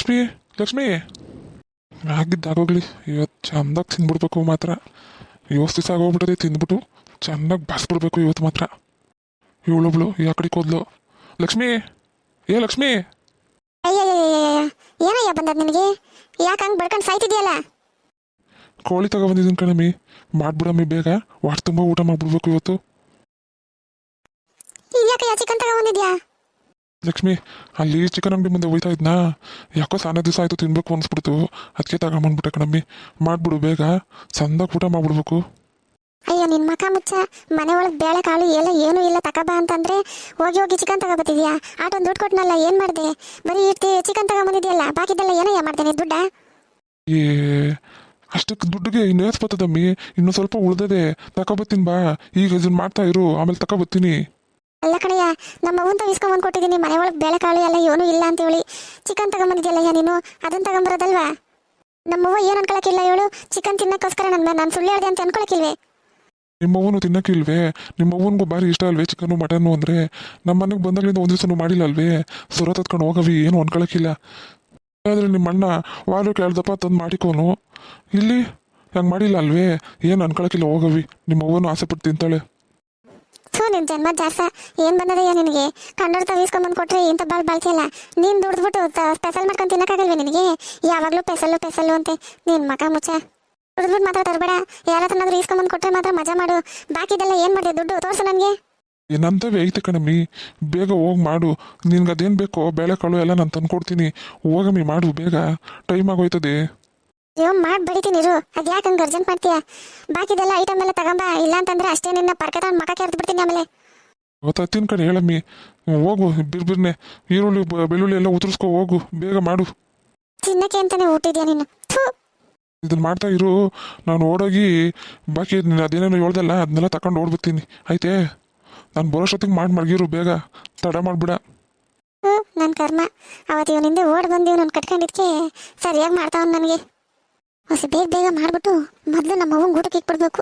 ಲಕ್ಷ್ಮಿ ಲಕ್ಷ್ಮಿ ಆಗಿದ್ದಾಗೋಗ್ಲಿ ಇವತ್ತು ಚಂದಾಗಿ ತಿಂದ್ಬಿಡ್ಬೇಕು ಮಾತ್ರ. ಇವತ್ತು ದಿವಸ ಆಗೋಗ್ಬಿಟ್ಟದೆ ತಿಂದ್ಬಿಟ್ಟು ಚೆನ್ನಾಗಿ ಬಸ್ಬಿಡ್ಬೇಕು ಇವತ್ತು ಮಾತ್ರ. ಇವಳೊಬ್ಳು ಯಾ ಕಡೆಗೆ ಹೋದ್ಲು. ಲಕ್ಷ್ಮಿ ಏ ಲಕ್ಷ್ಮಿ, ಅಯ್ಯಯ್ಯಯ್ಯಯ್ಯ, ಏನಯ್ಯ ಬಂದದ್ ನಿನಗೆ? ಯಾಕೆ ಹಂಗೆ ಬಡ್ಕೊಂಡು ಸಾಯ್ತಿದ್ಯಲ್ಲ? ಕೋಳಿ ತಗೊಬಂದಿದ್ದೀನಿ ಕಣಮ್ಮಿ, ಮಾಡ್ಬಿಡಮ್ಮಿ ಬೇಗ. ವಾಟ್ ತುಂಬ ಊಟ ಮಾಡ್ಬಿಡ್ಬೇಕು ಇವತ್ತು. ಯಾಕಯ್ಯ ಚಿಕನ್ ತಗೊಂಬಂದಿದ್ಯಾ? ಲಕ್ಷ್ಮಿ, ಅಲ್ಲಿ ಚಿಕನ್ ಅಂಗಡಿ ಮುಂದೆ ಹೋಯ್ತಾ ಇದ್ನಾ, ಯಾಕೋ ಸಾನ ದಿವಸ ಆಯಿತು ತಿನ್ಬೇಕು ಅನ್ಸ್ಬಿಡ್ತು, ಅದಕ್ಕೆ ತಗೊಂಬಂದ್ಬಿಟ್ಟೆ ಕಣಮ್ಮಿ. ಮಾಡ್ಬಿಡು ಬೇಗ, ಚಂದಾಗಿ ಊಟ ಮಾಡ್ಬಿಡ್ಬೇಕು. ಅಯ್ಯೋ ನಿನ್ನ ಮಕ ಮುಚ್ಚ, ಮನೆ ಒಳಗೆ ಬೇಳೆ ಕಾಳು ಎಲ್ಲ ಏನೂ ಇಲ್ಲ ತಗೋಬಾ ಅಂತಂದ್ರೆ ಹೋಗಿ ಹೋಗಿ ಚಿಕನ್ ತಗೋಬತ್ತಿದ್ಯಾ? ಆಟೊಂದು ದುಡ್ಡು ಕೊಟ್ಟನಲ್ಲ, ಏನು ಮಾಡಿದೆ? ಬರೀ ಚಿಕನ್ ತಗೊಂಬಂದಿದ್ಯಲ್ಲ, ಬಾಕಿದೆಲ್ಲ ಏನಯ್ಯ ಮಾಡ್ತೇನೆ ದುಡ್ಡ? ಏ ಅಷ್ಟಕ್ಕೆ ದುಡ್ಡಿಗೆ ಇನ್ನೂ ಬರ್ತದಮ್ಮಿ, ಇನ್ನೂ ಸ್ವಲ್ಪ ಉಳ್ದದೆ. ತಗೊಬತ್ತೀನಿ ಬಾ, ಈಗ ಇದನ್ನ ಮಾಡ್ತಾ ಇರು, ಆಮೇಲೆ ತಗೊಬತ್ತೀನಿ. ಅಲ್ಲ ಕಣಯ್ಯ, ನಮ್ಮ ಅವ್ವಂತ ಇಸ್ಕೊಂಬಂದು ಕೊಟ್ಟಿದ್ದೀನಿ, ಮನೆ ಒಳಗೆ ಬೇಳೆ ಕಾಳು ಎಲ್ಲ ಏನೂ ಇಲ್ಲ ಅಂತ ಹೇಳಿ ಚಿಕನ್ ತಗೊಂಬಂದಿದ್ಯಲ್ಲಯ್ಯ ನೀನು, ಅದನ್ನು ತಗೊಂಬರೋದಲ್ವಾ? ನಮ್ಮವ್ವ ಏನು ಅನ್ಕೊಳಕ್ಕಿಲ್ಲ ಹೇಳು, ಚಿಕನ್ ತಿನ್ನಕ್ಕೋಸ್ಕರ ನಾನು ಸುಳ್ಳು ಹೇಳ್ದೆ ಅಂತ ಅನ್ಕೊಳಕ್ಕಿಲ್ವೇ? ನಿಮ್ಮವ್ವನು ತಿನ್ನಕ್ಕಿಲ್ವೇ? ನಿಮ್ಮವ್ವನಿಗೂ ಭಾರಿ ಇಷ್ಟ ಅಲ್ವೇ ಚಿಕನ್ನು ಮಟನ್ನು ಅಂದರೆ? ನಮ್ಮ ಮನೆಗೆ ಬಂದಾಗಲಿಂದ ಒಂದು ದಿವಸನೂ ಮಾಡಿಲ್ಲ ಅಲ್ವೇ? ಸುರತ್ ಹತ್ಕೊಂಡು ಹೋಗವಿ, ಏನು ಅನ್ಕೊಳಕ್ಕಿಲ್ಲ. ಆದರೆ ನಿಮ್ಮ ಅಣ್ಣ ವಾರಕ್ಕೆ 2 ದಪ್ಪ ತಂದು ಮಾಡಿಕೋನು, ಇಲ್ಲಿ ಹಂಗೆ ಮಾಡಿಲ್ಲ ಅಲ್ವೇ? ಏನು ಅನ್ಕೊಳಕ್ಕಿಲ್ಲ, ಹೋಗವಿ. ನಿಮ್ಮವ್ವನು ಆಸೆ ಪಟ್ಟು ತಿಂತಾಳೆ. ಥೂ ನಿನ್ನ ಜನ್ಮ ಜಾಸ, ಏನು ಬಂದದಯ್ಯ ನಿನಗೆ? ಕಂಡೋರ್ ತವಿಸ್ಕೊಂಬಂದು ಕೊಟ್ಟರೆ ಇಂಥ ಬಾಳ್ತಿಯಲ್ಲ. ನೀನು ದುಡ್ದ್ಬಿಟ್ಟು ಸ್ಪೆಷಲ್ ಮಾಡ್ಕೊಂಡು ತಿನ್ನಕ್ಕಾಗಲ್ವೇ ನಿನಗೆ? ಯಾವಾಗಲೂ ಪೆಸಲ್ಲು ಅಂತೆ ನಿನ್ನ ಮಕ ಮುಚ್ಚ. ದುಡ್ದ್ಬಿಟ್ಟು ಮಾತ್ರ ತರಬೇಡ, ಯಾರ ತನ್ನಾದ್ರೂ ಇಸ್ಕೊಂಬಂದು ಕೊಟ್ಟರೆ ಮಾತ್ರ ಮಜಾ ಮಾಡು. ಬಾಕಿದೆಲ್ಲ ಏನು ಮಾಡಿದೆ ದುಡ್ಡು ತೋರಿಸು ನನಗೆ. ಏನಂತವೇ ಐತೆ ಕಣಮ್ಮಿ, ಬೇಗ ಹೋಗಿ ಮಾಡು. ನಿನ್ಗೆ ಅದೇನು ಬೇಕೋ ಬೇಳೆಕಾಳು ಎಲ್ಲ ನಾನು ತಂದ್ಕೊಡ್ತೀನಿ, ಹೋಗಮ್ಮಿ ಮಾಡು ಬೇಗ, ಟೈಮ್ ಆಗೋಯ್ತದೆ. ಅಯ್ಯೋ ಮಾಡಿ ಬಡಿತೀನಿ ಇರು, ಅದು ಯಾಕೆ ಹಂಗೆ ಅರ್ಜೆಂಟ್ ಮಾಡ್ತೀಯಾ? ಬಾಕಿದೆಲ್ಲ ಐಟಮ್ ಎಲ್ಲ ತಗೊಂಬ, ಇಲ್ಲ ಅಂತಂದ್ರೆ ಅಷ್ಟೇ ನಿನ್ನ ಪರ್ಕೆ ತಗೊಂಡು ಮಕ ಕೆರೆದು ಬಿಡ್ತೀನಿ ಆಮೇಲೆ. ಗೊತ್ತಾಗ್ತೀನಿ ಕಣೆ, ಹೇಳಮ್ಮಿ. ಹೋಗು ಬಿರ್ಬಿರ್ನೆ, ಈರುಳ್ಳಿ ಬೆಳ್ಳುಳ್ಳಿ ಎಲ್ಲ ಉದುರಿಸ್ಕೊ, ಹೋಗು ಬೇಗ ಮಾಡು. ತಿನ್ನಕ್ಕೆ ಅಂತಾನೆ ಊಟಿದ್ಯಾ ನೀನು? ಥೂ, ಇದನ್ನ ಮಾಡ್ತಾ ಇರು, ನಾನು ಓಡೋಗಿ ಬಾಕಿ ಅದೇನೇನೋ ಹೇಳ್ದಲ್ಲ ಅದನ್ನೆಲ್ಲ ತಗೊಂಡು ಓಡ್ಬಿಡ್ತೀನಿ, ಆಯ್ತೇ? ನಾನು ಬರೋಷ್ಟೊತ್ತಿಗೆ ಮಡಗಿರು ಬೇಗ, ತಡ ಮಾಡ್ಬಿಡ. ನನ್ನ ಕರ್ಮ, ಅವತ್ತು ಇವನಿಂದ ಓಡ್ ಬಂದೀವಿ ನಾನು ಕಟ್ಕೊಂಡಿದ್ಕೆ ಸರಿಯಾಗಿ ಮಾಡ್ತಾವ ನನಗೆ. ಹೊಸ ಬೇಗ ಬೇಗ ಮಾಡಿಬಿಟ್ಟು ಮೊದಲು ನಮ್ಮ ಅವ್ವಂಗೆ ಊಟಕ್ಕೆ ಇಕ್ಬಿಡ್ಬೇಕು.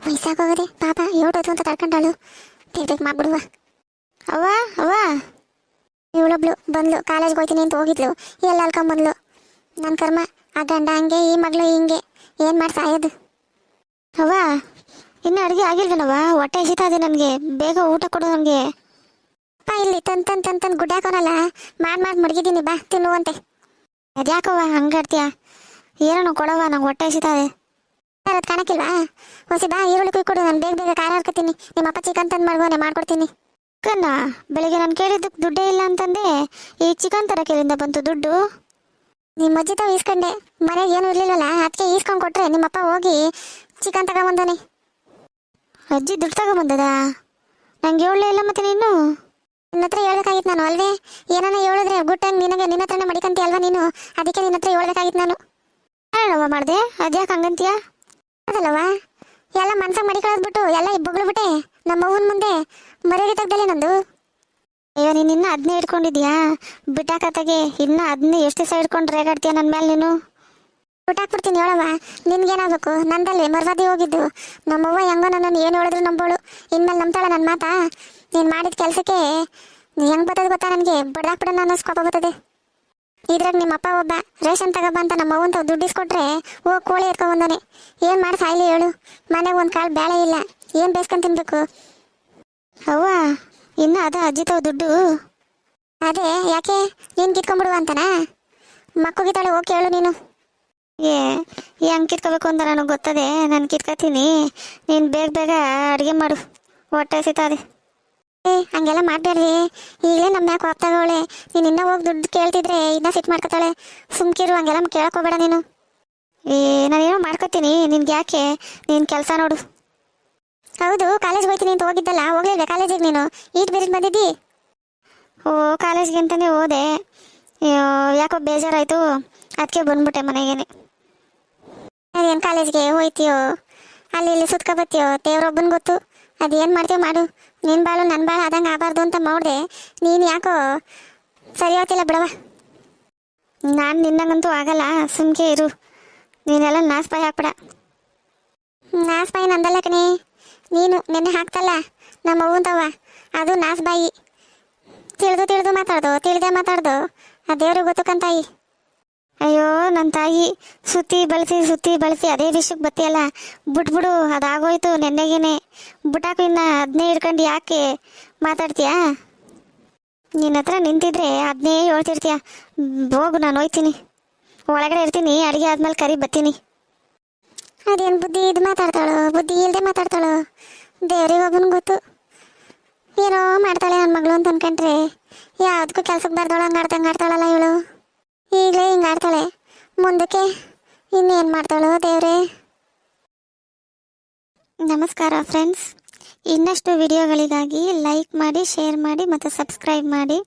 ವಯಸ್ಸಾಗೋಗದೆ ಪಾಪ, ಏಟೋದು ಅಂತ ತಡ್ಕೊಂಡಾಳು, ಬೇಗ ಮಾಡ್ಬಿಡುವ. ಅವ್ವ ಅವ್ವ, ಇವಳೊಬ್ಳು ಬಂದ್ಲು, ಕಾಲೇಜ್ಗೆ ಹೋಗ್ತೀನಿ ಅಂತ ಹೋಗಿದ್ಲು, ಎಲ್ಲ ಅಲ್ಕೊಂಬಂದ್ಲು. ನನ್ನ ಕರ್ಮ, ಆ ಗಂಡ ಹಂಗೆ ಈ ಮಗಳು ಹಿಂಗೆ, ಏನು ಮಾಡಿ ಸಾಯೋದು? ಅವ್ವ ಇನ್ನೂ ಅಡುಗೆ ಆಗಿಲ್ವೇನವ್ವ? ಹೊಟ್ಟೆ ಹಸಿತಾ ಇದೆ ನನಗೆ, ಬೇಗ ಊಟ ಕೊಡು ನನಗೆ. ಅಪ್ಪ ಇಲ್ಲಿ ತಂದು ಗುಡ್ಡ ಹಾಕೋನಲ್ಲ, ಮಾಡಿ ಮಡಗಿದ್ದೀನಿ, ಬಾ ತಿನ್ನುವಂತೆ. ಅದ್ಯಾಕವ್ವ ಹಂಗಾಡ್ತೀಯ? ಏನೋ ಕೊಡವ್ವ, ನಂಗೆ ಹೊಟ್ಟೆ ಹಸಿತಾ ಇದೆ. ಅದು ಕಾಣಕ್ಕಿಲ್ವಾ? ಹೊಸಿ ಬಾ, ಈರುಳ್ಳಿ ಕುಯ್ಕೊಡು, ನಾನು ಬೇಗ ಬೇಗ ಖಾರ ಹಾರ್ಕೊತೀನಿ. ನಿಮ್ಮ ಅಪ್ಪ ಚಿಕನ್ ತಂದು ಮಾಡ್ಬೋನೆ, ಮಾಡ್ಕೊಡ್ತೀನಿ. ಚಿಕನ್ನ ಬೆಳಿಗ್ಗೆ ನಾನು ಕೇಳಿದ್ದಕ್ಕೆ ದುಡ್ಡೇ ಇಲ್ಲ ಅಂತಂದೆ, ಈ ಚಿಕನ್ ತರಕ್ಕೆ ಎಲ್ಲಿಂದ ಬಂತು ದುಡ್ಡು? ನಿಮ್ಮ ಅಜ್ಜಿ ತಾವು ಈಸ್ಕೊಂಡೆ, ಮನೆಗೆ ಏನೂ ಇರಲಿಲ್ಲಲ್ಲ, ಅದಕ್ಕೆ ಈಸ್ಕೊಂಡು ಕೊಟ್ಟರೆ ನಿಮ್ಮಪ್ಪ ಹೋಗಿ ಚಿಕನ್ ತಗೊಂಬಂದಾನೆ. ಅಜ್ಜಿ ದುಡ್ಡು ತಗೊಂಬಂದದ? ನಂಗೆ ಹೇಳಲೇ ಇಲ್ಲ ಮತ್ತೆ ನೀನು? ನಿನ್ನ ಹತ್ರ ಹೇಳ್ಬೇಕಾಗಿತ್ತು ನಾನು ಅಲ್ವೇ? ಏನಾನ ಹೇಳಿದ್ರೆ ಗುಟ್ಟಂಗೆ ನಿನ್ನ ಹತ್ರನೇ ಮಡಿಕಂತಿ ಅಲ್ವಾ ನೀನು? ಅದಕ್ಕೆ ನಿನ್ನ ಹತ್ರ ಹೇಳ್ಬೇಕಾಗಿತ್ತು ನಾನು. ಏನವ್ವ ಮಾಡಿದೆ? ಅದ್ಯಾಕೆ ಹಂಗಂತೀಯ? ಅದಲ್ಲವ, ಎಲ್ಲ ಮನ್ಸಾಗ ಮಡಿಕೊಳ್ಳೋದ್ಬಿಟ್ಟು ಎಲ್ಲ ಬೊಗಳ್ಬಿಟ್ಟೆ ನಮ್ಮ ಅವ್ವನ ಮುಂದೆ, ಮರ್ಯಾದೆ ತೆಗ್ದಲೆ ನಂದು. ಅಯ್ಯೋ ನೀನು ಇನ್ನೂ ಅದನ್ನೇ ಇಟ್ಕೊಂಡಿದ್ಯಾ? ಬಿಟ್ಟಾಕತ್ತಾಗೆ ಇನ್ನೂ ಅದನ್ನೇ ಎಷ್ಟು ದಿವಸ ಇಟ್ಕೊಂಡು ರೇಗಾಡ್ತೀಯ ನನ್ನ ಮೇಲೆ ನೀನು? ಬಿಟ್ಟಾಕ್ಬಿಡ್ತೀನಿ ಹೇಳವ್ವ, ನಿನ್ಗೇನಾಗಬೇಕು? ನಂದಲ್ವೇ ಮರ್ವಾದಿ ಹೋಗಿದ್ದು. ನಮ್ಮವ್ವ ಹೆಂಗೋ ನನ್ನನ್ನು ಏನು ಹೇಳಿದ್ರು ನಂಬೋಳು, ಇನ್ಮೇಲೆ ನಂಬ್ತಾಳೆ ನನ್ನ ಮಾತಾ? ನೀನು ಮಾಡಿದ ಕೆಲಸಕ್ಕೆ ಹೆಂಗೆ ಬರ್ತದೆ ಗೊತ್ತಾ ನನಗೆ? ಬಡ್ದಾಕ್ಬಿಡೋಣ ಅನ್ನೋ ಸ್ಕೋಪ ಬರ್ತದೆ. ಇದ್ರಾಗ ನಿಮ್ಮಪ್ಪ ಒಬ್ಬ ರೇಷನ್ ತಗೋಬ ಅಂತ ನಮ್ಮ ಅವ್ವಂತ ದುಡ್ಡು ಇಸ್ಕೊಟ್ರೆ ಹೋಗಿ ಕೋಳಿ ಎತ್ಕೊಂಬಂದಾನೆ. ಏನು ಮಾಡಿ ಸಾಯ್ಲಿ ಹೇಳು? ಮನೆಗೆ ಒಂದು ಕಾಳು ಬೇಳೆ ಇಲ್ಲ, ಏನು ಬೇಯಿಸ್ಕೊಂಡು ತಿನ್ಬೇಕು? ಅವ್ವ ಇನ್ನೂ ಅದ ಅಜ್ಜಿ ತಾವು ದುಡ್ಡು? ಅದೇ ಯಾಕೆ ನೀನು ಕಿತ್ಕೊಂಡ್ಬಿಡುವ ಅಂತನಾ? ಮಕ್ಕಳಿತಾಳೆ ಹೋಗಿ ಕೇಳು ನೀನು. ಹೆಂಗೆ ಕಿತ್ಕೋಬೇಕು ಅಂತ ನನಗೆ ಗೊತ್ತದೆ, ನಾನು ಕಿತ್ಕೊತೀನಿ. ನೀನು ಬೇಗ ಬೇಗ ಅಡುಗೆ ಮಾಡು, ಹೊಟ್ಟೆ ಹಸಿತಾದೆ. ಹಂಗೆಲ್ಲ ಮಾಡಬೇಡ್ರಿ, ಈಗಲೇ ನಮ್ಮ ಯಾಕೆ ಹೋಗ್ತಾಗವಳೆ. ನೀನು ಇನ್ನೂ ಹೋಗಿ ದುಡ್ಡು ಕೇಳ್ತಿದ್ರೆ ಇನ್ನೂ ಸಿಟ್ಟು ಮಾಡ್ಕೊತಾಳೆ. ಸುಮ್ಕಿರು, ಹಂಗೆಲ್ಲ ಕೇಳೋಕೋಬೇಡ ನೀನು. ನಾನೇನೋ ಮಾಡ್ಕೊತೀನಿ, ನಿನ್ಗೆ ಯಾಕೆ? ನೀನು ಕೆಲಸ ನೋಡು. ಹೌದು, ಕಾಲೇಜ್ಗೆ ಹೋಗ್ತೀನಿ ಅಂತ ಹೋಗಿದ್ದಲ್ಲ, ಹೋಗ್ಲಿಲ್ವೇ ಕಾಲೇಜಿಗೆ ನೀನು? ಈಟ್ ಬೇರೆ ಬಂದಿದ್ದಿ? ಓ ಕಾಲೇಜ್ಗೆ ಅಂತಲೇ ಹೋದೆ, ಯಾಕೋ ಬೇಜಾರಾಯಿತು, ಅದಕ್ಕೆ ಬಂದ್ಬಿಟ್ಟೆ ಮನೆಗೇನೆ. ಅದೇನು ಕಾಲೇಜ್ಗೆ ಹೋಯ್ತೀಯೋ, ಅಲ್ಲಿ ಇಲ್ಲಿ ಸುತ್ಕೊಬತ್ತೀಯೋ, ದೇವ್ರೊಬ್ಬನ ಗೊತ್ತು. ಅದೇನು ಮಾಡ್ತೀಯೋ ಮಾಡು, ನಿನ್ನ ಬಾಳು ನನ್ನ ಬಾಳು ಆದಂಗೆ ಆಗಬಾರ್ದು ಅಂತ ಮಾಡಿದೆ. ನೀನು ಯಾಕೋ ಸರಿ ಹೋಗ್ತಿಲ್ಲ ಬಿಡವ. ನಾನು ನಿನ್ನಂಗಂತೂ ಆಗಲ್ಲ, ಸುಮ್ಕೆ ಇರು. ನೀನೆಲ್ಲ ನಾಸ್ಪಾಯಿ ಹಾಕ್ಬಿಡ. ನಾಸ್ಪಾಯಿ ನಂದಲ್ಲ ಕಣೆ, ನೀನು ನೆನ್ನೆ ಹಾಕ್ತಲ್ಲ ನಮ್ಮ ಅವ್ವಂತವ, ಅದು ನಾಸ್ಬಾಯಿ. ತಿಳಿದು ಮಾತಾಡ್ದು, ತಿಳಿದೇ ಮಾತಾಡ್ದು, ಆ ದೇವ್ರಿಗೆ ಗೊತ್ತು ಕಂತಾಯಿ. ಅಯ್ಯೋ ನನ್ನ ತಾಯಿ ಸುತ್ತಿ ಬಳಸಿ ಅದೇ ವಿಷಯಕ್ಕೆ ಬತ್ತಿಯಲ್ಲ. ಬಿಟ್ಬಿಡು, ಅದಾಗೋಯ್ತು ನೆನ್ನೆಗೇನೆ. ಬಿಟ್ಟಾಕು, ಇನ್ನು ಅದನ್ನೇ ಹಿಡ್ಕೊಂಡು ಯಾಕೆ ಮಾತಾಡ್ತೀಯಾ? ನಿನ್ನ ಹತ್ರ ನಿಂತಿದ್ರೆ ಅದನ್ನೇ ಹೇಳ್ತಿರ್ತೀಯ. ಹೋಗು, ನಾನು ಹೋಯ್ತೀನಿ, ಒಳಗಡೆ ಇರ್ತೀನಿ. ಅಡುಗೆ ಆದ್ಮೇಲೆ ಕರಿ ಬರ್ತೀನಿ. ಅದೇನು ಬುದ್ಧಿ ಇದು ಮಾತಾಡ್ತಾಳೋ, ಬುದ್ಧಿ ಇಲ್ಲದೆ ಮಾತಾಡ್ತಾಳೋ, ದೇವ್ರಿಗೊಬ್ಬನ ಗೊತ್ತು. ಏನೋ ಮಾಡ್ತಾಳೆ ನನ್ನ ಮಗಳು ಅಂತ ಅನ್ಕೊಂಡ್ರೆ ಯಾವುದಕ್ಕೂ ಕೆಲ್ಸಕ್ಕೆ ಬರ್ದೋಳು ಹಂಗೆ ಆಡ್ತಾಳಲ್ಲ ಇವಳು. ಈಗಲೇ ಹಿಂಗೆ ಆಡ್ತಾಳೆ, ಮುಂದಕ್ಕೆ ಇನ್ನೇನು ಮಾಡ್ತಾಳೋ ದೇವ್ರೆ. ನಮಸ್ಕಾರ ಫ್ರೆಂಡ್ಸ್. ಇನ್ನಷ್ಟು ವಿಡಿಯೋಗಳಿಗಾಗಿ ಲೈಕ್ ಮಾಡಿ, ಶೇರ್ ಮಾಡಿ ಮತ್ತು ಸಬ್ಸ್ಕ್ರೈಬ್ ಮಾಡಿ.